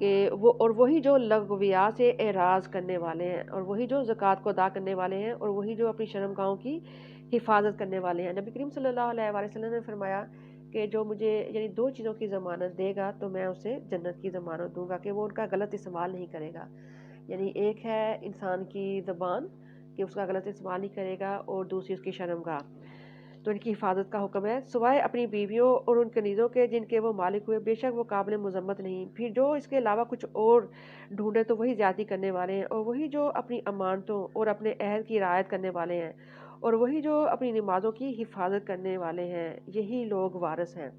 کہ وہ اور وہی جو لغویہ سے اعراض کرنے والے ہیں، اور وہی جو زکوٰۃ کو ادا کرنے والے ہیں، اور وہی جو اپنی شرمگاہوں کی حفاظت کرنے والے ہیں۔ نبی کریم صلی اللہ علیہ وآلہ وسلم نے فرمایا کہ جو مجھے یعنی دو چیزوں کی ضمانت دے گا تو میں اسے جنت کی ضمانت دوں گا کہ وہ ان کا غلط استعمال نہیں کرے گا۔ یعنی ایک ہے انسان کی زبان کہ اس کا غلط استعمال نہیں کرے گا، اور دوسری اس کی شرمگاہ، تو ان کی حفاظت کا حکم ہے، سوائے اپنی بیویوں اور ان کنیزوں کے جن کے وہ مالک ہوئے، بے شک وہ قابل مذمت نہیں۔ پھر جو اس کے علاوہ کچھ اور ڈھونڈے تو وہی زیادتی کرنے والے ہیں، اور وہی جو اپنی امانتوں اور اپنے عہد کی رعایت کرنے والے ہیں، اور وہی جو اپنی نمازوں کی حفاظت کرنے والے ہیں، یہی لوگ وارث ہیں۔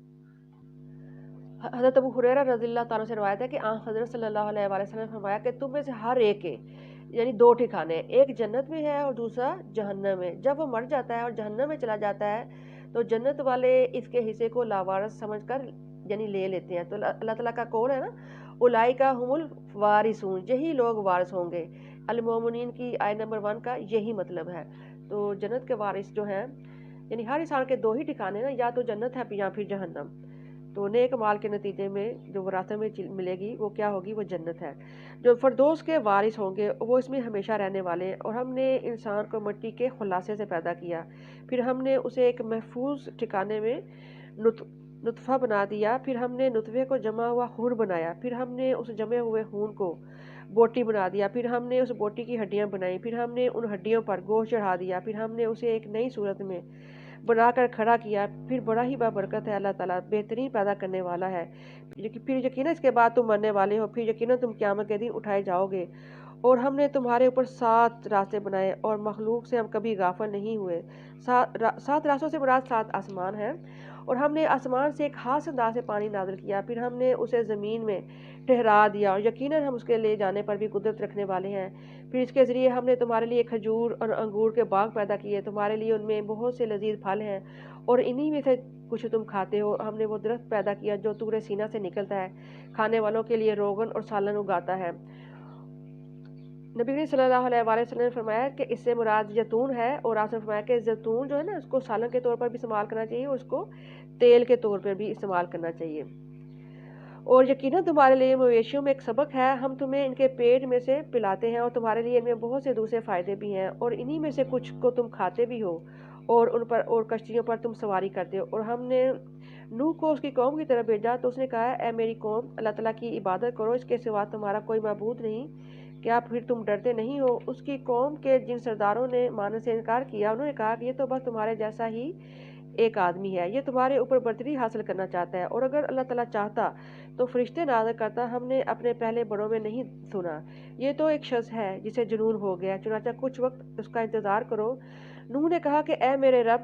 حضرت ابو ہریرہ رضی اللہ تعالیٰ سے روایت ہے کہ آن حضرت صلی اللہ علیہ وآلہ وسلم نے فرمایا کہ تم میں سے ہر ایک کے یعنی دو ٹھکانے ہیں، ایک جنت میں ہے اور دوسرا جہنم میں۔ جب وہ مر جاتا ہے اور جہنم میں چلا جاتا ہے تو جنت والے اس کے حصے کو لاوارث سمجھ کر یعنی لے لیتے ہیں۔ تو اللہ تعالیٰ کا قول ہے نا، اولئک هم الوارثون، یہی لوگ وارث ہوں گے۔ المومنین کی آیت نمبر 1 کا یہی مطلب ہے۔ تو جنت کے وارث جو ہیں، یعنی ہر انسان کے دو ہی ٹھکانے نا، یا تو جنت ہے یا پھر جہنم۔ تو نیک مال کے نتیجے میں جو وراثت میں ملے گی وہ کیا ہوگی؟ وہ جنت ہے۔ جو فردوس کے وارث ہوں گے وہ اس میں ہمیشہ رہنے والے ہیں۔ اور ہم نے انسان کو مٹی کے خلاصے سے پیدا کیا، پھر ہم نے اسے ایک محفوظ ٹھکانے میں نطفہ بنا دیا، پھر ہم نے نطفے کو جمع ہوا خون بنایا، پھر ہم نے اس جمے ہوئے خون کو بوٹی بنا دیا، پھر ہم نے اس بوٹی کی ہڈیاں بنائیں، پھر ہم نے ان ہڈیوں پر گوشت چڑھا دیا، پھر ہم نے اسے ایک نئی صورت میں بنا کر کھڑا کیا۔ پھر بڑا ہی بابرکت ہے اللہ تعالیٰ، بہترین پیدا کرنے والا ہے۔ پھر یقیناً اس کے بعد تم مرنے والے ہو، پھر یقیناً تم قیامت کے دن اٹھائے جاؤ گے۔ اور ہم نے تمہارے اوپر 7 راستے بنائے اور مخلوق سے ہم کبھی غافل نہیں ہوئے۔ 7 راستوں سے مراد 7 آسمان ہیں، اور ہم نے آسمان سے ایک خاص انداز سے پانی نازل کیا، پھر ہم نے اسے زمین میں ٹھہرا دیا، اور یقیناً ہم اس کے لے جانے پر بھی قدرت رکھنے والے ہیں۔ پھر اس کے ذریعے ہم نے تمہارے لیے کھجور اور انگور کے باغ پیدا کیے، تمہارے لیے ان میں بہت سے لذیذ پھل ہیں، اور انہی میں سے کچھ تم کھاتے ہو۔ ہم نے وہ درخت پیدا کیا جو طور سینہ سے نکلتا ہے، کھانے والوں کے لیے روغن اور سالن اگاتا ہے۔ نبی کریم صلی اللہ علیہ وآلہ وسلم نے فرمایا کہ اس سے مراد زیتون ہے، اور آپ نے فرمایا کہ زیتون جو ہے نا، اس کو سالن کے طور پر بھی استعمال کرنا چاہیے، اور اس کو تیل کے طور پر بھی استعمال کرنا چاہیے۔ اور یقیناً تمہارے لیے مویشیوں میں ایک سبق ہے، ہم تمہیں ان کے پیٹ میں سے پلاتے ہیں، اور تمہارے لیے ان میں بہت سے دوسرے فائدے بھی ہیں، اور انہی میں سے کچھ کو تم کھاتے بھی ہو، اور ان پر اور کشتیوں پر تم سواری کرتے ہو۔ اور ہم نے نوح کو اس کی قوم کی طرف بھیجا تو اس نے کہا، اے میری قوم، اللہ تعالیٰ کی عبادت کرو، اس کے سوا تمہارا کوئی معبود نہیں، کیا پھر تم ڈرتے نہیں ہو؟ اس کی قوم کے جن سرداروں نے ماننے سے انکار کیا، انہوں نے کہا کہ یہ تو بس تمہارے جیسا ہی ایک آدمی ہے، یہ تمہارے اوپر برتری حاصل کرنا چاہتا ہے، اور اگر اللہ تعالیٰ چاہتا تو فرشتے نازل کرتا، ہم نے اپنے پہلے بڑوں میں نہیں سنا، یہ تو ایک شخص ہے جسے جنون ہو گیا، چنانچہ کچھ وقت اس کا انتظار کرو۔ نوح نے کہا کہ اے میرے رب،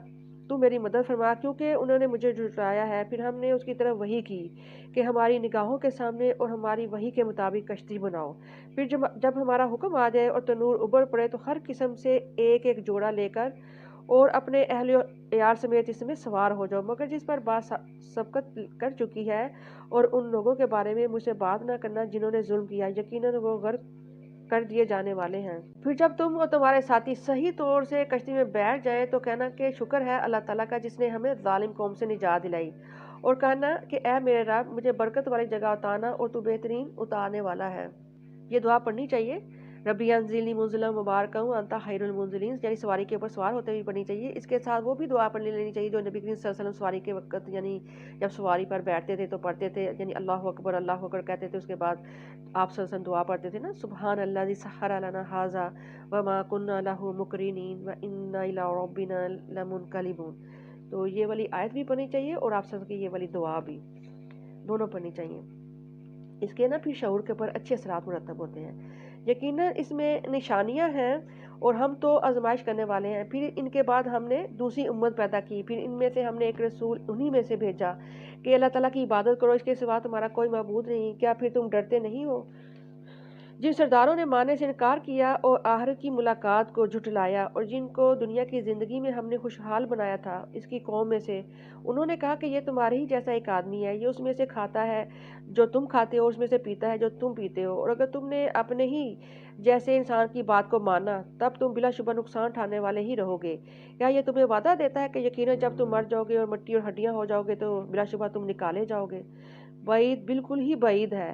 تو میری مدد فرما، کیونکہ انہوں نے مجھے جھٹلایا ہے۔ پھر ہم نے اس کی طرف وحی کی کہ ہماری نگاہوں کے سامنے اور ہماری وحی کے مطابق کشتی بناؤ، پھر جب ہمارا حکم آ جائے اور تنور ابل پڑے تو ہر قسم سے ایک ایک جوڑا لے کر اور اپنے اہل و عیال سمیت اس میں سوار ہو جاؤ، مگر جس پر بات سبقت کر چکی ہے اور ان لوگوں کے بارے میں مجھ سے بات نہ کرنا جنہوں نے ظلم کیا، یقیناً وہ غرق کر دیے جانے والے ہیں۔ پھر جب تم اور تمہارے ساتھی صحیح طور سے کشتی میں بیٹھ جائیں تو کہنا کہ شکر ہے اللہ تعالیٰ کا جس نے ہمیں ظالم قوم سے نجات دلائی، اور کہنا کہ اے میرے رب، مجھے برکت والی جگہ اتارنا، اور تو بہترین اتارنے والا ہے۔ یہ دعا پڑھنی چاہیے، ربی انزلنی منزلا مبارکا وانت خیر المنزلین، یعنی سواری کے اوپر سوار ہوتے ہوئے پڑھنی چاہیے۔ اس کے ساتھ وہ بھی دعا پڑھ لینی چاہیے جو نبی کریم صلی اللہ علیہ وسلم سواری کے وقت یعنی جب سواری پر بیٹھتے تھے تو پڑھتے تھے، یعنی اللہ اکبر کہتے تھے، اس کے بعد آپ صلی اللہ علیہ وسلم دعا پڑھتے تھے نا، سبحان الذی سخر لنا ھذا وما كنا له مقرنین وانا الی ربنا لمنقلبون۔ تو یہ والی آیت بھی پڑھنی چاہیے، اور آپ صلی اللہ علیہ وسلم کی یہ والی دعا بھی دونوں پڑھنی چاہیے۔ اس کے نا پھر شعور کے اوپر اچھے اثرات مرتب ہوتے ہیں۔ یقیناً اس میں نشانیاں ہیں، اور ہم تو آزمائش کرنے والے ہیں۔ پھر ان کے بعد ہم نے دوسری امت پیدا کی، پھر ان میں سے ہم نے ایک رسول انہی میں سے بھیجا کہ اللہ تعالیٰ کی عبادت کرو، اس کے سوا تمہارا کوئی معبود نہیں، کیا پھر تم ڈرتے نہیں ہو؟ جن سرداروں نے ماننے سے انکار کیا اور آخرت کی ملاقات کو جھٹلایا، اور جن کو دنیا کی زندگی میں ہم نے خوشحال بنایا تھا اس کی قوم میں سے، انہوں نے کہا کہ یہ تمہارے ہی جیسا ایک آدمی ہے، یہ اس میں سے کھاتا ہے جو تم کھاتے ہو، اس میں سے پیتا ہے جو تم پیتے ہو، اور اگر تم نے اپنے ہی جیسے انسان کی بات کو مانا تب تم بلا شبہ نقصان اٹھانے والے ہی رہو گے۔ کیا یہ تمہیں وعدہ دیتا ہے کہ یقیناً جب تم مر جاؤ گے اور مٹی اور ہڈیاں ہو جاؤ گے تو بلا شبہ تم نکالے جاؤ گے؟ بعید، بالکل ہی بعید ہے۔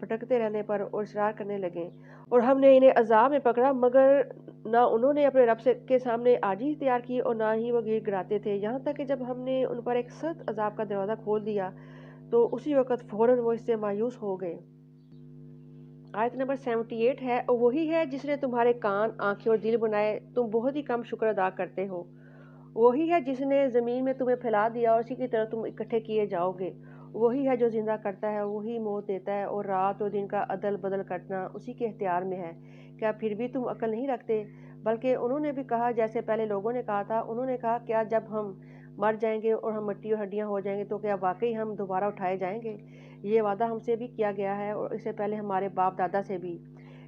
بھٹکتے رہنے پر اور اصرار کرنے لگے، اور ہم نے انہیں عذاب میں پکڑا، مگر نہ انہوں نے اپنے رب کے سامنے عاجزی اختیار کی اور نہ ہی وہ گڑ گڑاتے تھے، یہاں تک کہ جب ہم نے ان پر ایک سخت عذاب کا دروازہ کھول دیا تو اسی وقت فوراً وہ اس سے مایوس ہو گئے۔ آیت نمبر 78 ہے، اور وہی ہے جس نے تمہارے کان، آنکھیں اور دل بنائے، تم بہت ہی کم شکر ادا کرتے ہو۔ وہی ہے جس نے زمین میں تمہیں پھیلا دیا اور اسی کی طرح تم اکٹھے کیے جاؤ گے۔ وہی ہے جو زندہ کرتا ہے، وہی موت دیتا ہے، اور رات اور دن کا عدل بدل کرنا اسی کے اختیار میں ہے۔ کیا پھر بھی تم عقل نہیں رکھتے؟ بلکہ انہوں نے بھی کہا جیسے پہلے لوگوں نے کہا تھا، انہوں نے کہا کیا جب ہم مر جائیں گے اور ہم مٹی اور ہڈیاں ہو جائیں گے تو کیا واقعی ہم دوبارہ اٹھائے جائیں گے؟ یہ وعدہ ہم سے بھی کیا گیا ہے اور اس سے پہلے ہمارے باپ دادا سے بھی۔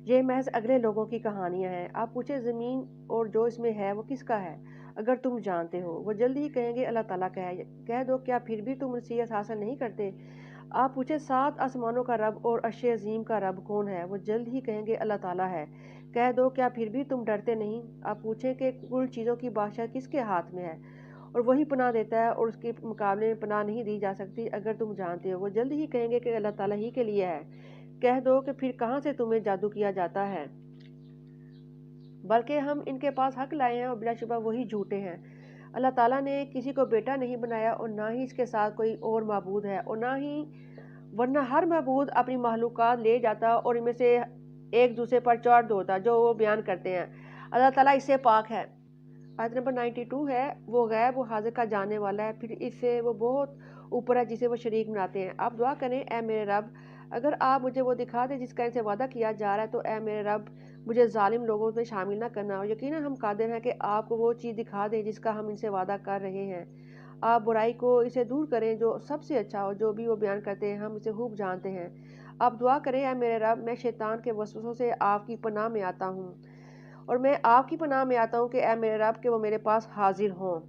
یہ محض اگلے لوگوں کی کہانیاں ہیں۔ آپ پوچھیں زمین اور جو اس میں ہے وہ کس کا ہے؟ اگر تم جانتے ہو، وہ جلد ہی کہیں گے اللہ تعالیٰ کا ہے۔ کہہ دو کیا پھر بھی تم نصیحت حاصل نہیں کرتے؟ آپ پوچھیں 7 آسمانوں کا رب اور عرش عظیم کا رب کون ہے؟ وہ جلد ہی کہیں گے اللہ تعالیٰ ہے۔ کہہ دو کیا پھر بھی تم ڈرتے نہیں؟ آپ پوچھیں کہ کل چیزوں کی بادشاہ کس کے ہاتھ میں ہے، اور وہی پناہ دیتا ہے اور اس کے مقابلے میں پناہ نہیں دی جا سکتی۔ اگر تم جانتے ہو، وہ جلد ہی کہیں گے کہ اللہ تعالیٰ ہی کے لیے ہے۔ کہہ دو کہ پھر کہاں سے تمہیں جادو کیا جاتا ہے؟ بلکہ ہم ان کے پاس حق لائے ہیں اور بلا شبہ وہی جھوٹے ہیں۔ اللہ تعالیٰ نے کسی کو بیٹا نہیں بنایا اور نہ ہی اس کے ساتھ کوئی اور معبود ہے، اور نہ ہی، ورنہ ہر معبود اپنی مخلوقات لے جاتا اور ان میں سے ایک دوسرے پر چڑھ دوڑتا جو وہ بیان کرتے ہیں۔ اللہ تعالیٰ اس سے پاک ہے۔ آیت نمبر 92 ہے، وہ غیب و حاضر کا جاننے والا ہے، پھر اس سے وہ بہت اوپر ہے جسے وہ شریک بناتے ہیں۔ آپ دعا کریں، اے میرے رب، اگر آپ مجھے وہ دکھا دیں جس کا ان سے وعدہ کیا جا رہا ہے، تو اے میرے رب مجھے ظالم لوگوں میں شامل نہ کرنا، اور یقیناً ہم قادر ہیں کہ آپ کو وہ چیز دکھا دیں جس کا ہم ان سے وعدہ کر رہے ہیں۔ آپ برائی کو اسے دور کریں جو سب سے اچھا ہو، جو بھی وہ بیان کرتے ہیں ہم اسے خوب جانتے ہیں۔ آپ دعا کریں، اے میرے رب، میں شیطان کے وسوسوں سے آپ کی پناہ میں آتا ہوں، اور میں آپ کی پناہ میں آتا ہوں کہ اے میرے رب کہ وہ میرے پاس حاضر ہوں۔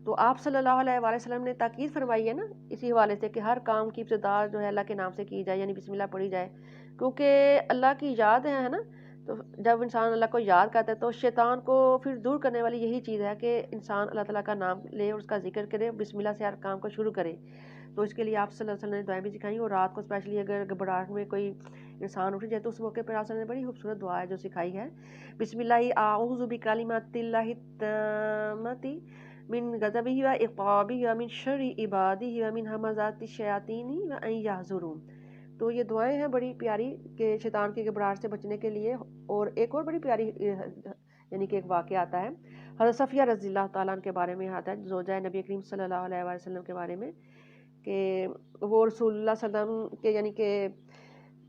تو آپ صلی اللہ علیہ وآلہ وسلم نے تاکید فرمائی ہے نا اسی حوالے سے کہ ہر کام کی ابتدا جو ہے اللہ کے نام سے کی جائے، یعنی بسم اللہ پڑھی جائے، کیونکہ اللہ کی یاد ہے نا۔ تو جب انسان اللہ کو یاد کرتا ہے تو شیطان کو پھر دور کرنے والی یہی چیز ہے کہ انسان اللہ تعالیٰ کا نام لے اور اس کا ذکر کرے، بسم اللہ سے ہر کام کو شروع کرے۔ تو اس کے لیے آپ صلی اللہ علیہ وسلم نے دعائیں بھی سکھائیں، اور رات کو اسپیشلی اگر گھبراہٹ میں کوئی انسان اٹھ جائے تو اس موقع پر آپ نے بڑی خوبصورت دعا ہے جو سکھائی ہے، بسم اللہ اعوذ بکلمات اللہ التامات من غضبہ و عقابہ و من شر عبادہ و من ہمزات الشیاطین و ان یحضرون۔ تو یہ دعائیں ہیں بڑی پیاری کہ شیطان کی گھبراہٹ سے بچنے کے لیے۔ اور ایک اور بڑی پیاری یعنی کہ ایک واقعہ آتا ہے حضرت صفیہ رضی اللہ تعالیٰ عنہ کے بارے میں، آتا ہے زوجہ نبی کریم صلی اللہ علیہ وآلہ وسلم کے بارے میں، کہ وہ رسول اللہ صلی اللہ علیہ وسلم کے یعنی کہ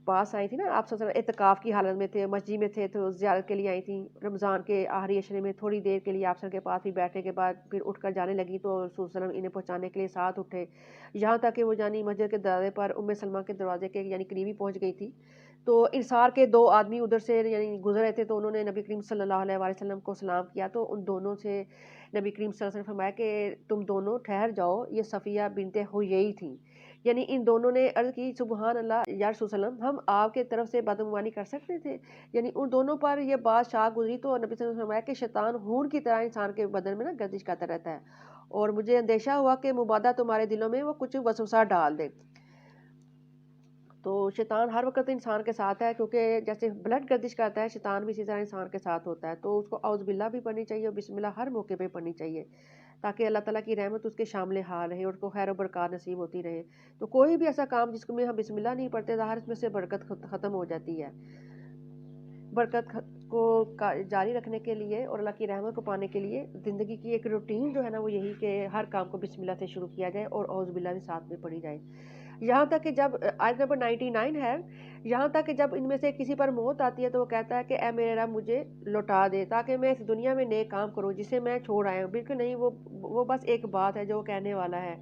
پاس آئی تھی نا، آپ صلی اللہ علیہ وسلم اعتکاف کی حالت میں تھے، مسجد میں تھے تو زیارت کے لیے آئی تھیں رمضان کے آخری عشرے میں، تھوڑی دیر کے لیے آپ صلی اللہ علیہ وسلم کے پاس بھی بیٹھنے کے بعد پھر اٹھ کر جانے لگی، تو رسول صلی اللہ علیہ وسلم انہیں پہنچانے کے لیے ساتھ اٹھے، یہاں تک کہ وہ یعنی مسجد کے دروازے پر ام سلمہ کے دروازے کے یعنی قریبی پہنچ گئی تھی، تو انصار کے 2 آدمی ادھر سے یعنی گزر رہے تھے، تو انہوں نے نبی کریم صلی اللہ علیہ وآلہ وسلم کو سلام کیا، تو ان دونوں سے نبی کریم صلی اللہ علیہ وسلم فرمایا کہ تم دونوں ٹھہر جاؤ، یہ صفیہ بنت حیی تھیں۔ یعنی ان دونوں نے عرض کی سبحان اللہ یا رسول اللہ وسلم، ہم آپ کے طرف سے بدعنوانی کر سکتے تھے؟ یعنی ان دونوں پر یہ بات شاہ گزری، تو نبی صلی اللہ علیہ وسلم نے فرمایا کہ شیطان ہون کی طرح انسان کے بدن میں نا گردش کرتا رہتا ہے، اور مجھے اندیشہ ہوا کہ مبادہ تمہارے دلوں میں وہ کچھ وسوسہ ڈال دے۔ تو شیطان ہر وقت انسان کے ساتھ ہے، کیونکہ جیسے بلڈ گردش کرتا ہے شیطان بھی اسی طرح انسان کے ساتھ ہوتا ہے، تو اس کو اعوذ باللہ بھی پڑھنی چاہیے اور بسم اللہ ہر موقع پہ پڑھنی چاہیے، تاکہ اللہ تعالیٰ کی رحمت اس کے شامل حال رہے اور اس کو خیر و برکات نصیب ہوتی رہے۔ تو کوئی بھی ایسا کام جس میں ہم بسم اللہ نہیں پڑھتے ظاہر اس میں سے برکت ختم ہو جاتی ہے۔ برکت کو جاری رکھنے کے لیے اور اللہ کی رحمت کو پانے کے لیے زندگی کی ایک روٹین جو ہے نا وہ یہی کہ ہر کام کو بسم اللہ سے شروع کیا جائے اور اعوذ باللہ بھی ساتھ میں پڑھی جائے۔ یہاں تک کہ جب آیت نمبر 99 ہے، یہاں تک کہ جب ان میں سے کسی پر موت آتی ہے تو وہ کہتا ہے کہ اے میرے رب مجھے لوٹا دے تاکہ میں اس دنیا میں نیک کام کروں جسے میں چھوڑ آیا ہوں۔ بالکل نہیں، وہ بس ایک بات ہے جو وہ کہنے والا ہے،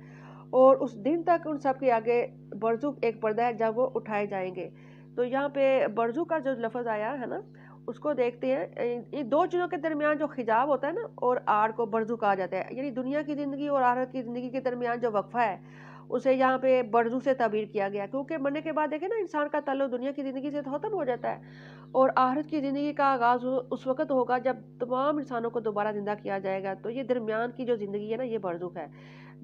اور اس دن تک ان سب کے آگے برزخ ایک پردہ ہے جب وہ اٹھائے جائیں گے۔ تو یہاں پہ برزخ کا جو لفظ آیا ہے نا اس کو دیکھتے ہیں، ان 2 چیزوں کے درمیان جو حجاب ہوتا ہے نا، اور آڑ کو برزخ کہا جاتا ہے، یعنی دنیا کی زندگی اور آخرت کی زندگی کے درمیان جو وقفہ ہے اسے یہاں پہ برزخ سے تعبیر کیا گیا، کیونکہ مرنے کے بعد دیکھیں نا انسان کا تعلق دنیا کی زندگی سے تو ختم ہو جاتا ہے، اور آخرت کی زندگی کا آغاز اس وقت ہوگا جب تمام انسانوں کو دوبارہ زندہ کیا جائے گا۔ تو یہ درمیان کی جو زندگی ہے نا یہ برزخ ہے،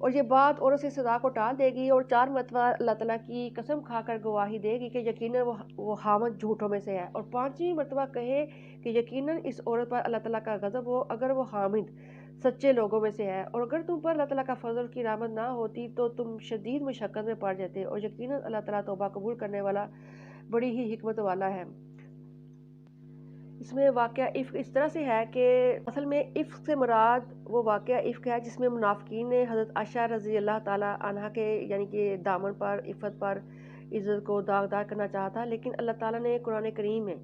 اور یہ بات عورت سے سزا کو ٹال دے گی اور 4 مرتبہ اللہ تعالیٰ کی قسم کھا کر گواہی دے گی کہ یقیناً وہ حامد جھوٹوں میں سے ہے، اور 5ویں مرتبہ کہے کہ یقیناً اس عورت پر اللہ تعالیٰ کا غضب ہو اگر وہ حامد سچے لوگوں میں سے ہے، اور اگر تم پر اللہ تعالیٰ کا فضل کی رحمت نہ ہوتی تو تم شدید مشقت میں پڑ جاتے، اور یقیناً اللہ تعالیٰ توبہ قبول کرنے والا بڑی ہی حکمت والا ہے۔ اس میں واقعہ عفق اس طرح سے ہے کہ اصل میں عفق سے مراد وہ واقعہ عفق ہے جس میں منافقین نے حضرت عائشہ رضی اللہ تعالیٰ عنہ کے یعنی کہ دامن پر، عفت پر، عزت کو داغدار کرنا چاہا تھا، لیکن اللہ تعالیٰ نے قرآن کریم میں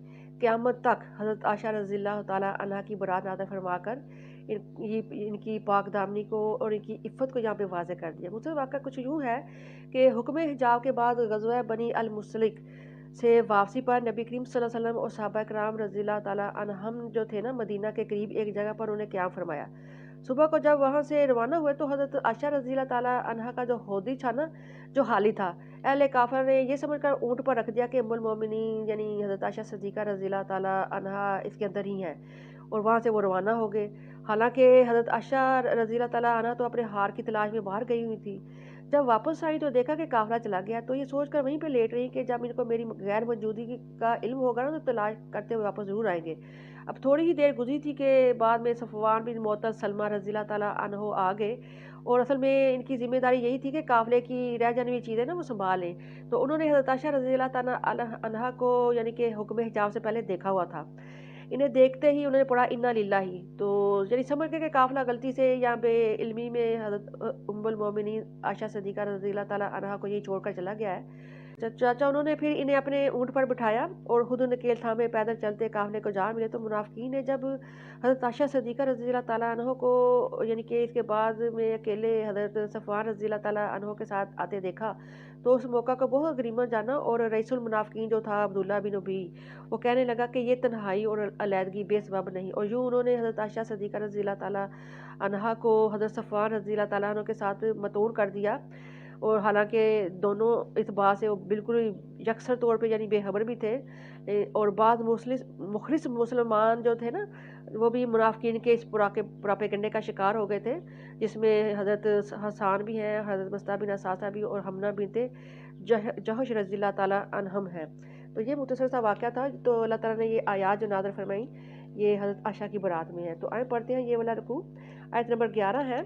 قیامت تک حضرت عائشہ رضی اللہ تعالیٰ عنہ کی برات نازل فرما کر ان کی پاک دامنی کو اور ان کی عفت کو یہاں پہ واضح کر دیا۔ مجھے واقعہ کچھ یوں ہے کہ حکم حجاب کے بعد غزوہ بنی المصطلق سے واپسی پر نبی کریم صلی اللہ علیہ وسلم اور صحابہ کرام رضی اللہ تعالیٰ عنہم جو تھے نا، مدینہ کے قریب ایک جگہ پر انہیں قیام فرمایا۔ صبح کو جب وہاں سے روانہ ہوئے تو حضرت عائشہ رضی اللہ تعالیٰ عنہ کا جو ہودی تھا نا، جو حالی تھا، اہل کافر نے یہ سمجھ کر اونٹ پر رکھ دیا کہ ام المومنین یعنی حضرت عائشہ صدیقہ رضی اللہ تعالیٰ عنہ اس کے اندر ہی ہیں، اور وہاں سے وہ روانہ ہو گئے۔ حالانکہ حضرت عائشہ رضی اللہ تعالیٰ عنہ تو اپنے ہار کی تلاش میں باہر گئی ہوئی تھی۔ جب واپس آئی تو دیکھا کہ قافلہ چلا گیا، تو یہ سوچ کر وہیں پہ لیٹ رہی کہ جب ان کو میری غیر موجودگی کا علم ہوگا نا تو تلاش کرتے ہوئے واپس ضرور آئیں گے۔ اب تھوڑی ہی دیر گزری تھی کہ بعد میں صفوان بن معطل سلمہ رضی اللہ تعالیٰ عنہ آ گئے، اور اصل میں ان کی ذمہ داری یہی تھی کہ قافلے کی رہ جانے والی چیزیں نا وہ سنبھالیں، تو انہوں نے حضرت عائشہ رضی اللہ تعالیٰ عنہ کو یعنی کہ حکم حجاب سے پہلے دیکھا ہوا تھا۔ انہیں دیکھتے ہی انہوں نے پڑھا انا للہ، تو یعنی سمجھ گئے کہ قافلہ غلطی سے یا بے علمی میں حضرت ام المومنین عائشہ صدیقہ رضی اللہ تعالیٰ عنہا کو یہ چھوڑ کر چلا گیا ہے۔ چاچا انہوں نے پھر انہیں اپنے اونٹ پر بٹھایا اور خود نکیل تھامے پیدل چلتے قافلے کو جا ملے، تو منافقین نے جب حضرت عائشہ صدیقہ رضی اللہ تعالیٰ عنہ کو یعنی کہ اس کے بعد میں اکیلے حضرت صفوان رضی اللہ تعالیٰ عنہ کے ساتھ آتے دیکھا تو اس موقع کو بہت غنیمت جانا، اور رئیس المنافقین جو تھا عبداللہ بن ابی، وہ کہنے لگا کہ یہ تنہائی اور علیحدگی بے سبب نہیں، اور یوں انہوں نے حضرت عائشہ صدیقہ رضی اللہ تعالیٰ عنہا کو حضرت صفوان رضی اللہ تعالیٰ عنہ کے ساتھ متون کر دیا، اور حالانکہ دونوں اس بات سے وہ بالکل یکسر طور پہ یعنی بے خبر بھی تھے، اور بعض مخلص مسلمان جو تھے نا وہ بھی منافقین کے اس پراپیگنڈے کا شکار ہو گئے تھے، جس میں حضرت حسان بھی ہیں، حضرت مصطفیٰ بن اساسہ بھی، اور حمنہ بنت جہش رضی اللہ تعالیٰ عنہم ہیں۔ تو یہ مختصر سا واقعہ تھا، تو اللہ تعالیٰ نے یہ آیات جو نازل فرمائی یہ حضرت عائشہ کی برات میں ہے۔ تو آئیں پڑھتے ہیں یہ والا رکوع، آیت نمبر 11 ہے۔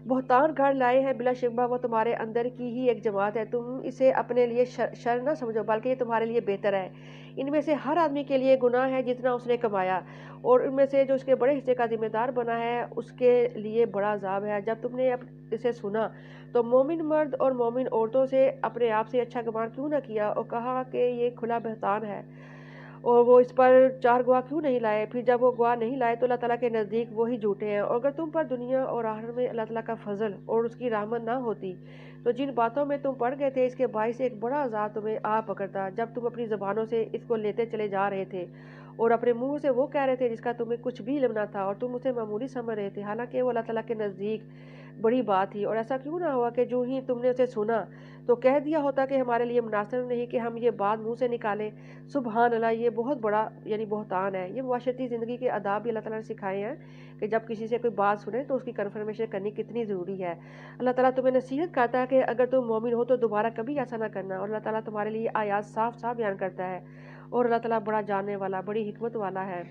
بہتان گھڑ لائے ہیں بلا شبہ وہ تمہارے اندر کی ہی ایک جماعت ہے، تم اسے اپنے لیے شر نہ سمجھو بلکہ یہ تمہارے لیے بہتر ہے۔ ان میں سے ہر آدمی کے لیے گناہ ہے جتنا اس نے کمایا، اور ان میں سے جو اس کے بڑے حصے کا ذمہ دار بنا ہے اس کے لیے بڑا عذاب ہے۔ جب تم نے اسے سنا تو مومن مرد اور مومن عورتوں سے اپنے آپ سے اچھا گمان کیوں نہ کیا اور کہا کہ یہ کھلا بہتان ہے، اور وہ اس پر 4 گواہ کیوں نہیں لائے؟ پھر جب وہ گواہ نہیں لائے تو اللہ تعالیٰ کے نزدیک وہی جھوٹے ہیں۔ اور اگر تم پر دنیا اور آخرت میں اللہ تعالیٰ کا فضل اور اس کی رحمت نہ ہوتی تو جن باتوں میں تم پڑ گئے تھے اس کے باعث ایک بڑا عذاب تمہیں آ پکڑتا، جب تم اپنی زبانوں سے اس کو لیتے چلے جا رہے تھے اور اپنے منہ سے وہ کہہ رہے تھے جس کا تمہیں کچھ بھی علم نہ تھا، اور تم اسے معمولی سمجھ رہے تھے حالانکہ وہ اللہ تعالیٰ کے نزدیک بڑی بات تھی۔ اور ایسا کیوں نہ ہوا کہ جو ہی تم نے اسے سنا تو کہہ دیا ہوتا کہ ہمارے لیے مناسب نہیں کہ ہم یہ بات منہ سے نکالیں۔ سبحان اللہ، یہ بہت بڑا یعنی بہتان ہے۔ یہ معاشرتی زندگی کے آداب بھی اللہ تعالیٰ نے سکھائے ہیں کہ جب کسی سے کوئی بات سنے تو اس کی کنفرمیشن کرنی کتنی ضروری ہے۔ اللہ تعالیٰ تمہیں نصیحت کرتا ہے کہ اگر تم مومن ہو تو دوبارہ کبھی ایسا نہ کرنا، اور اللہ تعالیٰ تمہارے لیے آیات صاف صاف بیان کرتا ہے، اور اللہ تعالیٰ بڑا جاننے والا بڑی حکمت والا ہے۔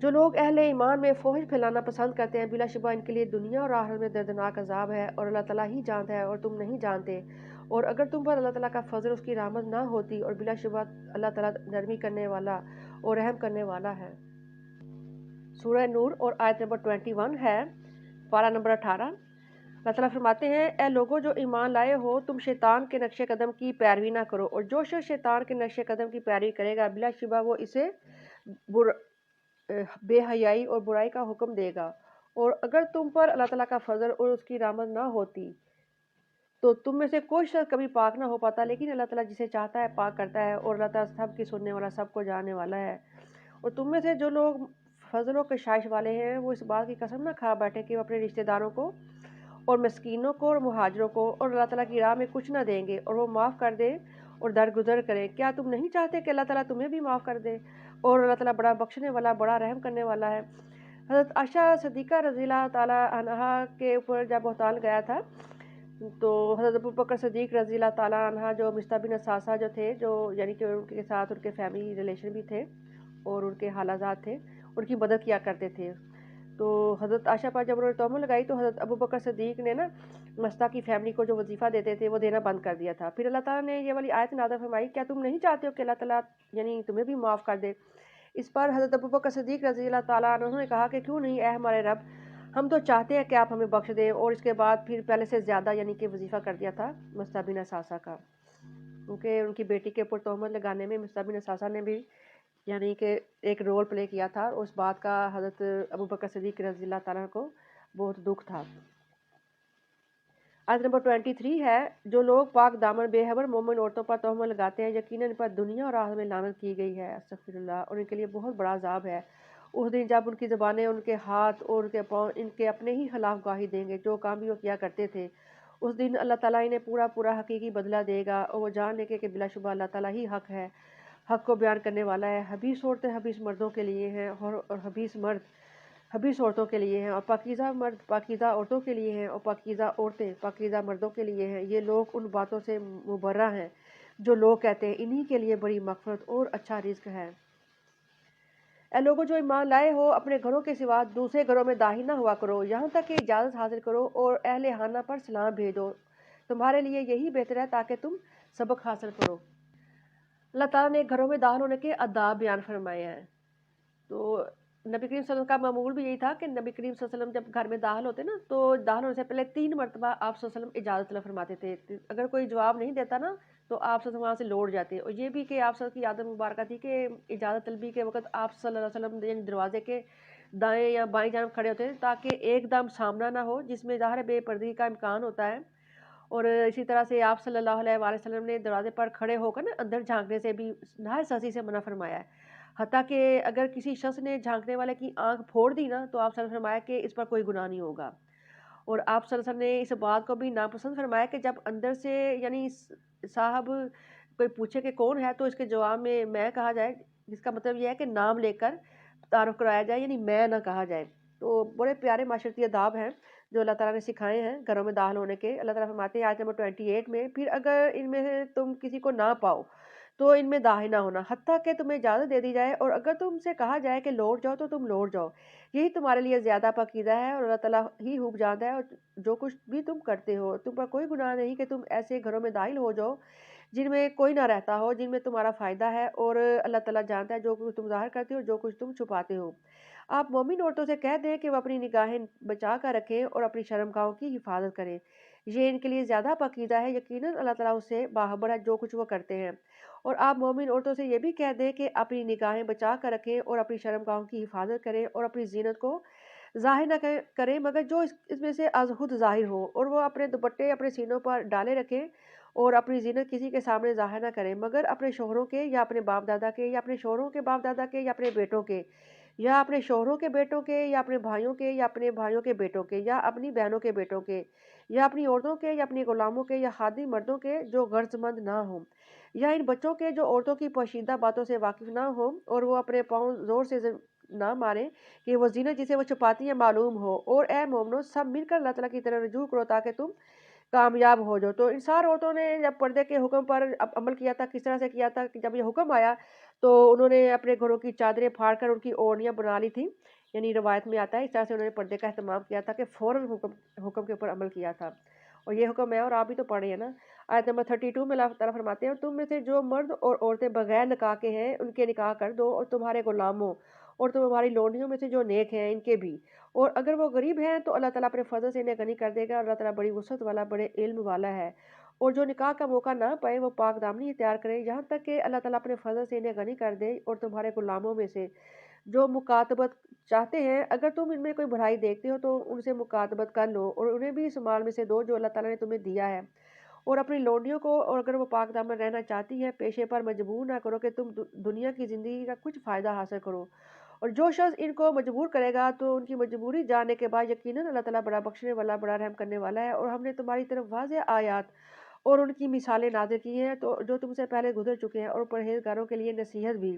جو لوگ اہل ایمان میں فحش پھیلانا پسند کرتے ہیں بلا شبہ ان کے لیے دنیا اور آخرت میں دردناک عذاب ہے، اور اللہ تعالیٰ ہی جانتا ہے اور تم نہیں جانتے۔ اور اگر تم پر اللہ تعالیٰ کا فضل اس کی رحمت نہ ہوتی، اور بلا شبہ اللہ تعالیٰ نرمی کرنے والا اور رحم کرنے والا ہے۔ سورہ نور اور آیت نمبر 21 ہے، پارہ نمبر 18۔ اللہ تعالیٰ فرماتے ہیں اے لوگو جو ایمان لائے ہو تم شیطان کے نقش قدم کی پیروی نہ کرو، اور جو شخص شیطان کے نقش قدم کی پیروی کرے گا بلا شبہ وہ اسے بے حیائی اور برائی کا حکم دے گا۔ اور اگر تم پر اللہ تعالیٰ کا فضل اور اس کی رحمت نہ ہوتی تو تم میں سے کوئی شخص کبھی پاک نہ ہو پاتا، لیکن اللہ تعالیٰ جسے چاہتا ہے پاک کرتا ہے، اور اللہ تعالیٰ سب کی سننے والا سب کو جاننے والا ہے۔ اور تم میں سے جو لوگ فضل و کشائش والے ہیں وہ اس بات کی قسم نہ کھا بیٹھے کہ وہ اپنے رشتہ داروں کو اور مسکینوں کو اور مہاجروں کو اور اللہ تعالیٰ کی راہ میں کچھ نہ دیں گے، اور وہ معاف کر دیں اور درگزر کریں۔ کیا تم نہیں چاہتے کہ اللہ تعالیٰ تمہیں بھی معاف کر دے؟ اور اللہ تعالیٰ بڑا بخشنے والا بڑا رحم کرنے والا ہے۔ حضرت عائشہ صدیقہ رضی اللہ تعالیٰ عنہا کے اوپر جب بہتان گیا تھا تو حضرت ابوبکر صدیق رضی اللہ تعالیٰ عنہ جو مصطح بن اساسہ جو تھے، جو یعنی کہ ان کے ساتھ ان کے فیملی ریلیشن بھی تھے اور ان کے حالات تھے، ان کی مدد کیا کرتے تھے. تو حضرت عائشہ پر جب انہوں نے تہمت لگائی تو حضرت ابوبکر صدیق نے نا مصطح کی فیملی کو جو وظیفہ دیتے تھے وہ دینا بند کر دیا تھا. پھر اللہ تعالیٰ نے یہ والی آیت نازل فرمائی، کیا تم نہیں چاہتے ہو کہ اللہ تعالیٰ یعنی تمہیں بھی معاف کر دے؟ اس پر حضرت ابوبکر صدیق رضی اللہ تعالیٰ عنہ نے کہا کہ کیوں نہیں اے ہمارے رب، ہم تو چاہتے ہیں کہ آپ ہمیں بخش دیں. اور اس کے بعد پھر پہلے سے زیادہ یعنی کہ وظیفہ کر دیا تھا مصطح بن اساسہ کا، کیونکہ ان کی بیٹی کے اوپر تہمت لگانے میں مصطح بن اساسہ نے بھی یعنی کہ ایک رول پلے کیا تھا. اس بات کا حضرت ابوبکر صدیق رضی اللہ تعالیٰ کو بہت دکھ تھا. آیت نمبر 23 ہے، جو لوگ پاک دامن بے خبر مومن عورتوں پر تہمت لگاتے ہیں یقیناً ان پر دنیا اور آخرت میں لعنت کی گئی ہے. استغفر اللہ. اور ان کے لیے بہت بڑا عذاب ہے اس دن جب ان کی زبانیں، ان کے ہاتھ اور ان کے پاؤں ان کے اپنے ہی خلاف گواہی دیں گے جو کام بھی وہ کیا کرتے تھے. اس دن اللہ تعالیٰ انہیں پورا پورا حقیقی بدلہ دے گا اور وہ جان لے کہ بلا شبہ اللہ تعالیٰ ہی حق ہے، حق کو بیان کرنے والا ہے. حبیث عورتیں حبیث مردوں کے لیے ہیں اور حبیث مرد حبیث عورتوں کے لیے ہیں، اور پاکیزہ مرد پاکیزہ عورتوں کے لیے ہیں اور پاکیزہ عورتیں پاکیزہ مردوں کے لیے ہیں. یہ لوگ ان باتوں سے مبرہ ہیں جو لوگ کہتے ہیں، انہی کے لیے بڑی مغفرت اور اچھا رزق ہے. اے لوگوں جو ایمان لائے ہو، اپنے گھروں کے سوا دوسرے گھروں میں داخل نہ ہوا کرو یہاں تک کہ اجازت حاصل کرو، اور اہل خانہ پر سلام بھیجو، تمہارے لیے یہی بہتر ہے تاکہ تم سبق حاصل کرو. اللہ تعالیٰ نے گھروں میں داخل ہونے کے آداب بیان فرمائے ہیں. تو نبی کریم صلی اللہ علیہ وسلم کا معمول بھی یہی تھا کہ نبی کریم صلی اللہ علیہ وسلم جب گھر میں داخل ہوتے نا تو داخل ہونے سے پہلے 3 مرتبہ آپ صلی اللہ علیہ وسلم اجازت طلب فرماتے تھے. اگر کوئی جواب نہیں دیتا نا تو آپ صلی اللہ علیہ وسلم وہاں سے لوٹ جاتے. اور یہ بھی کہ آپ صلی اللہ علیہ وسلم کی عادت مبارکہ تھی کہ اجازت طلبی کے وقت آپ صلی اللہ علیہ وسلم یعنی دروازے کے دائیں یا بائیں جانب کھڑے ہوتے ہیں تاکہ ایک دم سامنا نہ ہو جس میں ظاہر بے پردگی کا امکان ہوتا ہے. اور اسی طرح سے آپ صلی اللہ علیہ وآلہ وسلم نے دروازے پر کھڑے ہو کر نا اندر جھانکنے سے بھی نہایت سختی سے منع فرمایا ہے. حتیٰ کہ اگر کسی شخص نے جھانکنے والے کی آنکھ پھوڑ دی نا تو آپ صلی اللہ علیہ وسلم نے فرمایا کہ اس پر کوئی گناہ نہیں ہوگا. اور آپ صلی اللہ علیہ وسلم نے اس بات کو بھی ناپسند فرمایا کہ جب اندر سے یعنی صاحب کوئی پوچھے کہ کون ہے تو اس کے جواب میں کہا جائے، جس کا مطلب یہ ہے کہ نام لے کر تعارف کرایا جائے، یعنی میں نہ کہا جائے. تو بڑے پیارے معاشرتی آداب ہیں جو اللہ تعالیٰ نے سکھائے ہیں گھروں میں داخل ہونے کے. اللہ تعالیٰ فرماتے ہیں آیت نمبر 28 میں، پھر اگر ان میں سے تم کسی کو نہ پاؤ تو ان میں داخل نہ ہونا حتیٰ کہ تمہیں اجازت دے دی جائے، اور اگر تم سے کہا جائے کہ لوٹ جاؤ تو تم لوٹ جاؤ، یہی تمہارے لیے زیادہ پاکیزہ ہے اور اللہ تعالیٰ ہی خوب جانتا ہے. اور جو کچھ بھی تم کرتے ہو تم پر کوئی گناہ نہیں کہ تم ایسے گھروں میں داخل ہو جاؤ جن میں کوئی نہ رہتا ہو، جن میں تمہارا فائدہ ہے، اور اللہ تعالیٰ جانتا ہے جو کچھ تم ظاہر کرتے ہو جو کچھ تم چھپاتے ہو. آپ مومن عورتوں سے کہہ دیں کہ وہ اپنی نگاہیں بچا کر رکھیں اور اپنی شرمگاہوں کی حفاظت کریں، یہ ان کے لیے زیادہ پاکیزہ ہے، یقیناً اللہ تعالیٰ اس سے باخبر ہے جو کچھ وہ کرتے ہیں. اور آپ مومن عورتوں سے یہ بھی کہہ دیں کہ اپنی نگاہیں بچا کر رکھیں اور اپنی شرمگاہوں کی حفاظت کریں اور اپنی زینت کو ظاہر نہ کریں مگر جو اس میں سے از خود ظاہر ہو، اور وہ اپنے دوپٹے اپنے سینوں پر ڈالے رکھیں اور اپنی زینت کسی کے سامنے ظاہر نہ کریں مگر اپنے شوہروں کے یا اپنے باپ دادا کے یا اپنے شوہروں کے باپ دادا کے یا اپنے بیٹوں کے یا اپنے شوہروں کے بیٹوں کے یا اپنے بھائیوں کے یا اپنے بھائیوں کے بیٹوں کے یا اپنی بہنوں کے بیٹوں کے یا اپنی عورتوں کے یا اپنی غلاموں کے یا خادم مردوں کے جو غرض مند نہ ہوں، یا ان بچوں کے جو عورتوں کی پوشیدہ باتوں سے واقف نہ ہوں اور وہ اپنے پاؤں زور سے نہ ماریں کہ وہ زینت جسے وہ چھپاتی ہیں معلوم ہو. اور اے مومنو سب مل کر اللہ تعالیٰ کی طرف رجوع کرو تاکہ تم کامیاب ہو جاؤ. تو ان سار عورتوں نے جب پردے کے حکم پر عمل کیا تھا کس طرح سے کیا تھا کہ جب یہ حکم آیا تو انہوں نے اپنے گھروں کی چادریں پھاڑ کر ان کی اوڑھنیاں بنا لی تھی، یعنی روایت میں آتا ہے اس طرح سے انہوں نے پردے کا اہتمام کیا تھا کہ فوراً حکم کے اوپر عمل کیا تھا. اور یہ حکم ہے اور آپ بھی تو پڑھے ہیں نا. آیت نمبر 32 میں اللہ تعالیٰ فرماتے ہیں، اور تم میں سے جو مرد اور عورتیں بغیر نکاح کے ہیں ان کے نکاح کر دو، اور تمہارے غلاموں اور تمہاری لونڈیوں میں سے جو نیک ہیں ان کے بھی، اور اگر وہ غریب ہیں تو اللہ تعالیٰ اپنے فضل سے انہیں غنی کر دے گا، اور اللہ تعالیٰ بڑی وسعت والا بڑے علم والا ہے. اور جو نکاح کا موقع نہ پائے وہ پاک دامنی اختیار کریں یہاں تک کہ اللہ تعالیٰ اپنے فضل سے انہیں غنی کر دے. اور تمہارے غلاموں میں سے جو مکاتبت چاہتے ہیں اگر تم ان میں کوئی بھلائی دیکھتے ہو تو ان سے مکاتبت کر لو، اور انہیں بھی اس مال میں سے دو جو اللہ تعالیٰ نے تمہیں دیا ہے. اور اپنی لونڈیوں کو اور اگر وہ پاک دامن رہنا چاہتی ہے پیشے پر مجبور نہ کرو کہ تم دنیا کی زندگی کا کچھ فائدہ حاصل کرو. اور جو شخص ان کو مجبور کرے گا تو ان کی مجبوری جاننے کے بعد یقیناً اللہ تعالیٰ بڑا بخشنے والا بڑا رحم کرنے والا ہے. اور ہم نے تمہاری طرف واضح آیات اور ان کی مثالیں نازل کی ہیں تو جو تم سے پہلے گزر چکے ہیں، اور پرہیزگاروں کے لیے نصیحت بھی.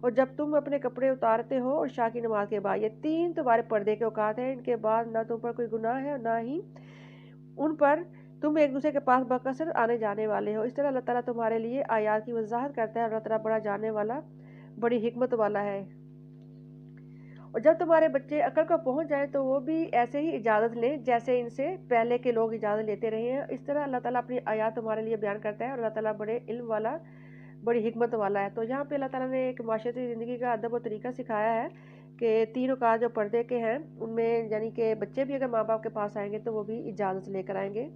اور جب تم اپنے کپڑے اتارتے ہو اور عشاء کی نماز کے بعد، یہ 3 تمہارے پردے کے اوقات ہیں، ان کے بعد نہ تم پر کوئی گناہ ہے اور نہ ہی ان پر تم ایک دوسرے کے پاس بکثرت آنے جانے والے ہو۔ اس طرح اللہ تعالیٰ تمہارے لیے آیات کی وضاحت کرتا ہے، اور اللہ تعالیٰ بڑا جاننے والا، بڑی حکمت والا ہے۔ اور جب تمہارے بچے عقل کو پہنچ جائیں تو وہ بھی ایسے ہی اجازت لیں جیسے ان سے پہلے کے لوگ اجازت لیتے رہے ہیں۔ اس طرح اللہ تعالیٰ اپنی آیات تمہارے لیے بیان کرتا ہے، اور اللہ تعالیٰ بڑے علم والا، بڑی حکمت والا ہے۔ تو یہاں پہ اللہ تعالیٰ نے ایک معاشرتی زندگی کا ادب و طریقہ سکھایا ہے کہ 3 اوقات جو پردے کے ہیں ان میں، یعنی کہ بچے بھی اگر ماں باپ کے پاس آئیں گے تو وہ بھی اجازت لے کر آئیں گے۔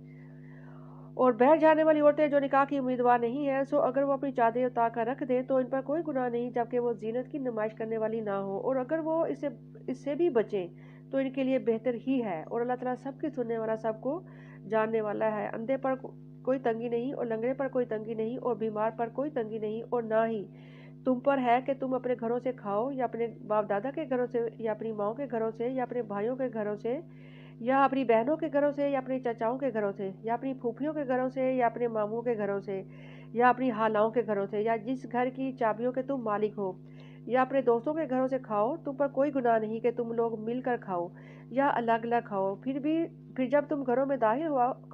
اور باہر جانے والی عورتیں جو نکاح کی امیدوار نہیں ہیں، سو اگر وہ اپنی چادریں اتار کر رکھ دیں تو ان پر کوئی گناہ نہیں، جبکہ وہ زینت کی نمائش کرنے والی نہ ہو، اور اگر وہ اس سے بھی بچیں تو ان کے لیے بہتر ہی ہے۔ اور اللہ تعالیٰ سب کی سننے والا، سب کو جاننے والا ہے۔ اندھے پر کوئی تنگی نہیں، اور لنگڑے پر کوئی تنگی نہیں، اور بیمار پر کوئی تنگی نہیں، اور نہ ہی تم پر ہے کہ تم اپنے گھروں سے کھاؤ، یا اپنے باپ دادا کے گھروں سے، یا اپنی ماؤں کے گھروں سے، یا اپنے بھائیوں کے گھروں سے، یا اپنی بہنوں کے گھروں سے، یا اپنی چچاؤں کے گھروں سے، یا اپنی پھوپھیوں کے گھروں سے، یا اپنے ماموں کے گھروں سے، یا اپنی خالاؤں کے گھروں سے، یا جس گھر کی چابیوں کے تم مالک ہو، یا اپنے دوستوں کے گھروں سے کھاؤ۔ تم پر کوئی گناہ نہیں کہ تم لوگ مل کر کھاؤ یا الگ الگ کھاؤ۔ پھر جب تم گھروں میں داخل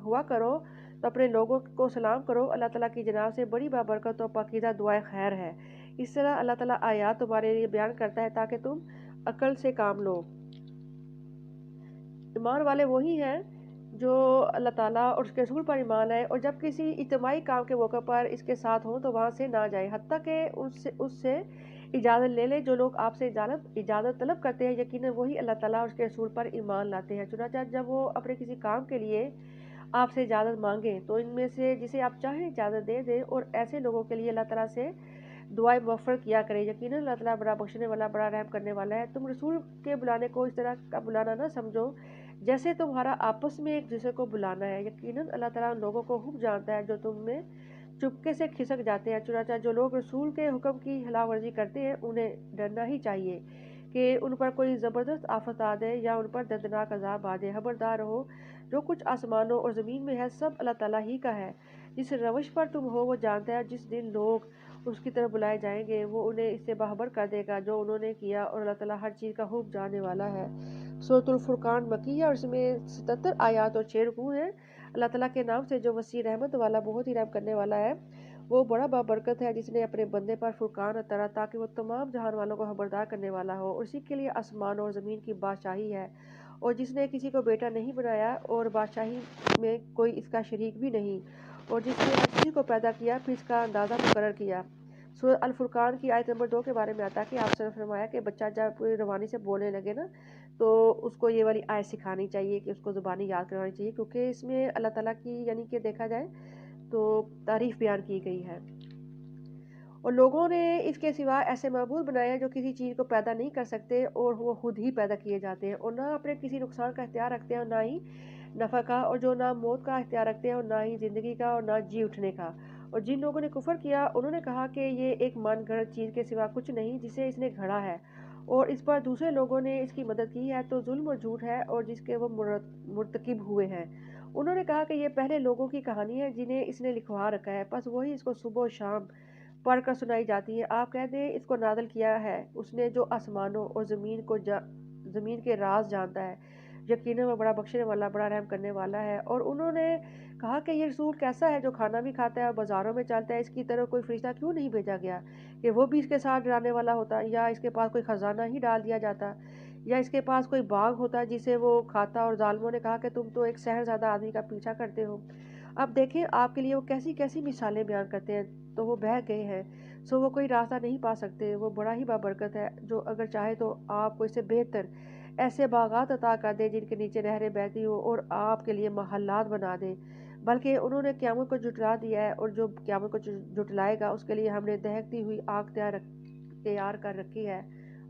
ہوا کرو تو اپنے لوگوں کو سلام کرو۔ اللہ تعالیٰ کی جناب سے بڑی بابرکت اور پاکیزہ دعائے خیر ہے۔ اس طرح اللہ تعالیٰ آیات تمہارے لیے بیان کرتا ہے تاکہ تم عقل سے کام لو۔ ایمان والے وہی ہیں جو اللہ تعالیٰ اور اس کے رسول پر ایمان لائے، اور جب کسی اجتماعی کام کے موقع پر اس کے ساتھ ہوں تو وہاں سے نہ جائیں حتیٰ کہ اس سے اجازت لے لیں۔ جو لوگ آپ سے اجازت طلب کرتے ہیں، یقیناً وہی اللہ تعالیٰ اور اس کے رسول پر ایمان لاتے ہیں۔ چنانچہ جب وہ اپنے کسی کام کے لیے آپ سے اجازت مانگیں تو ان میں سے جسے آپ چاہیں اجازت دے دیں، اور ایسے لوگوں کے لیے اللہ تعالیٰ سے دعائیں مغفرت کیا کریں۔ یقیناً اللہ تعالیٰ بڑا بخشنے والا، بڑا رحم کرنے والا ہے۔ تم رسول کے بلانے کو اس طرح کا بلانا نہ سمجھو جیسے تمہارا آپس میں ایک دوسرے کو بلانا ہے۔ یقیناً اللہ تعالیٰ ان لوگوں کو خوب جانتا ہے جو تم میں چپکے سے کھسک جاتے ہیں۔ چنانچہ جو لوگ رسول کے حکم کی خلاف ورزی کرتے ہیں انہیں ڈرنا ہی چاہیے کہ ان پر کوئی زبردست آفت آ جائے یا ان پر دردناک عذاب آ جائے۔ خبردار رہو، جو کچھ آسمانوں اور زمین میں ہے سب اللہ تعالیٰ ہی کا ہے۔ جس روش پر تم ہو وہ جانتا ہے، جس دن لوگ اس کی طرف بلائے جائیں گے وہ انہیں اس سے باخبر کر دے گا جو انہوں نے کیا، اور اللہ تعالیٰ ہر چیز کا خوب جاننے والا ہے۔ سورۃ الفرقان مکی ہے اور اس میں 77 آیات اور 6 رکوع ہیں۔ اللہ تعالیٰ کے نام سے جو وسیع رحمت والا، بہت ہی رحم کرنے والا ہے، وہ بڑا بابرکت ہے، جس نے اپنے بندے پر فرقان اتارا تاکہ وہ تمام جہان والوں کو خبردار کرنے والا ہو، اور اسی کے لیے آسمان اور زمین کی بادشاہی ہے، اور جس نے کسی کو بیٹا نہیں بنایا اور بادشاہی میں کوئی اس کا شریک بھی نہیں، اور جس نے ہر چیز کو پیدا کیا پھر اس کا اندازہ مقرر کیا۔ سورۃ الفرقان کی آیت نمبر 2 کے بارے میں آتا ہے کہ آپ سے فرمایا کہ بچہ جب روانی سے بولنے لگے نا تو اس کو یہ والی آیت سکھانی چاہیے کہ اس کو زبانی یاد کروانی چاہیے، کیونکہ اس میں اللہ تعالیٰ کی، یعنی کہ دیکھا جائے تو تعریف بیان کی گئی ہے۔ اور لوگوں نے اس کے سوا ایسے معبود بنائے ہیں جو کسی چیز کو پیدا نہیں کر سکتے اور وہ خود ہی پیدا کیے جاتے ہیں، اور نہ اپنے کسی نقصان کا اختیار رکھتے ہیں اور نہ ہی نفع کا، اور جو نہ موت کا اختیار رکھتے ہیں اور نہ ہی زندگی کا اور نہ جی اٹھنے کا۔ اور جن لوگوں نے کفر کیا انہوں نے کہا کہ یہ ایک من گھڑت چیز کے سوا کچھ نہیں جسے اس نے گھڑا ہے، اور اس پر دوسرے لوگوں نے اس کی مدد کی ہے تو ظلم اور جھوٹ ہے اور جس کے وہ مرتکب ہوئے ہیں۔ انہوں نے کہا کہ یہ پہلے لوگوں کی کہانی ہے جنہیں اس نے لکھوا رکھا ہے، بس وہی اس کو صبح و شام پڑھ کر سنائی جاتی ہے۔ آپ کہہ دیں اس کو نازل کیا ہے اس نے جو آسمانوں اور زمین کے راز جانتا ہے، یقیناً وہ بڑا بخشنے والا، بڑا رحم کرنے والا ہے۔ اور انہوں نے کہا کہ یہ رسول کیسا ہے جو کھانا بھی کھاتا ہے اور بازاروں میں چلتا ہے، اس کی طرف کوئی فرشتہ کیوں نہیں بھیجا گیا کہ وہ بھی اس کے ساتھ ڈرانے والا ہوتا، یا اس کے پاس کوئی خزانہ ہی ڈال دیا جاتا، یا اس کے پاس کوئی باغ ہوتا جسے وہ کھاتا۔ اور ظالموں نے کہا کہ تم تو ایک سحر زادہ آدمی کا پیچھا کرتے ہو۔ اب دیکھیں آپ کے لیے وہ کیسی کیسی مثالیں بیان کرتے ہیں، تو وہ بہہ گئے ہیں، سو وہ کوئی راستہ نہیں پا سکتے۔ وہ بڑا ہی بابرکت ہے جو اگر چاہے تو آپ کو اس سے بہتر ایسے باغات عطا کر دے جن کے نیچے نہریں بہتی ہو، اور آپ کے لیے محلات بنا دے۔ بلکہ انہوں نے قیامت کو جھٹلا دیا ہے، اور جو قیامت کو جھٹلائے گا اس کے لیے ہم نے دہکتی ہوئی آگ تیار کر رکھی ہے۔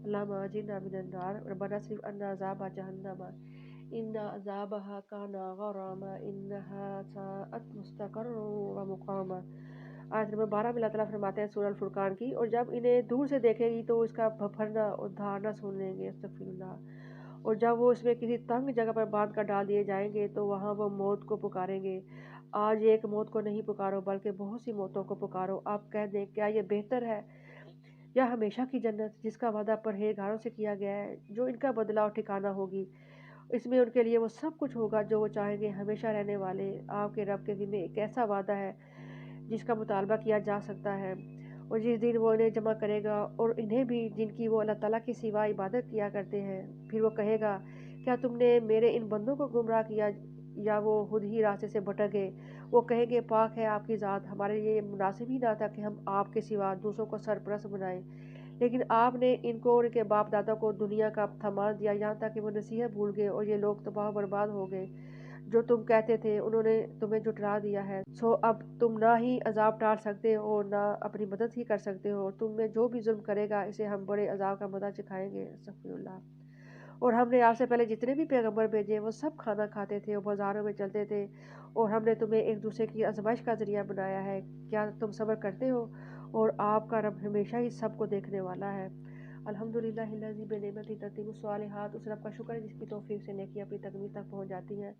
اللہم اجرنا من النار ربنا اصرف عنا عذاب جہنم ان عذابها کان غراما انها ساءت مستقرا ومقاما۔ آیت نمبر 12 میں اللہ تعالیٰ فرماتے ہیں سورہ الفرقان کی، اور جب انہیں دور سے دیکھے گی تو اس کا پھپھرنا اور دھارنا سن لیں گے، استغفر اللہ، اور جب وہ اس میں کسی تنگ جگہ پر باندھ کر ڈال دیے جائیں گے تو وہاں وہ موت کو پکاریں گے۔ آج ایک موت کو نہیں پکارو بلکہ بہت سی موتوں کو پکارو۔ آپ کہہ دیں کیا یہ بہتر ہے یا ہمیشہ کی جنت جس کا وعدہ پرہیزگاروں سے کیا گیا ہے، جو ان کا بدلہ اور ٹھکانہ ہوگی، اس میں ان کے لیے وہ سب کچھ ہوگا جو وہ چاہیں گے، ہمیشہ رہنے والے آپ کے رب کے ذمہ ایک ایسا وعدہ ہے جس کا مطالبہ کیا جا سکتا ہے، اور جس دن وہ انہیں جمع کرے گا اور انہیں بھی جن کی وہ اللہ تعالیٰ کے سوا عبادت کیا کرتے ہیں، پھر وہ کہے گا کیا تم نے میرے ان بندوں کو گمراہ کیا یا وہ خود ہی راستے سے بھٹک گئے؟ وہ کہیں گے پاک ہے آپ کی ذات، ہمارے لیے یہ مناسب ہی نہ تھا کہ ہم آپ کے سوا دوسروں کو سرپرست بنائیں، لیکن آپ نے ان کو اور ان کے باپ دادا کو دنیا کا تھما دیا یہاں تک کہ وہ نصیحت بھول گئے اور یہ لوگ تباہ و برباد ہو گئے۔ جو تم کہتے تھے انہوں نے تمہیں جھٹلا دیا ہے، سو اب تم نہ ہی عذاب ٹال سکتے ہو اور نہ اپنی مدد ہی کر سکتے ہو، تم میں جو بھی ظلم کرے گا اسے ہم بڑے عذاب کا مزہ چکھائیں گے۔ استغفر اللہ۔ اور ہم نے آپ سے پہلے جتنے بھی پیغمبر بھیجے وہ سب کھانا کھاتے تھے اور بازاروں میں چلتے تھے، اور ہم نے تمہیں ایک دوسرے کی آزمائش کا ذریعہ بنایا ہے، کیا تم صبر کرتے ہو؟ اور آپ کا رب ہمیشہ ہی سب کو دیکھنے والا ہے۔ الحمدللہ الذی بنعمتہ تتم الصالحات، اس رب کا شکر ہے جس کی توفیق سے نیکی اپنی تکمیل تک پہنچ جاتی ہیں۔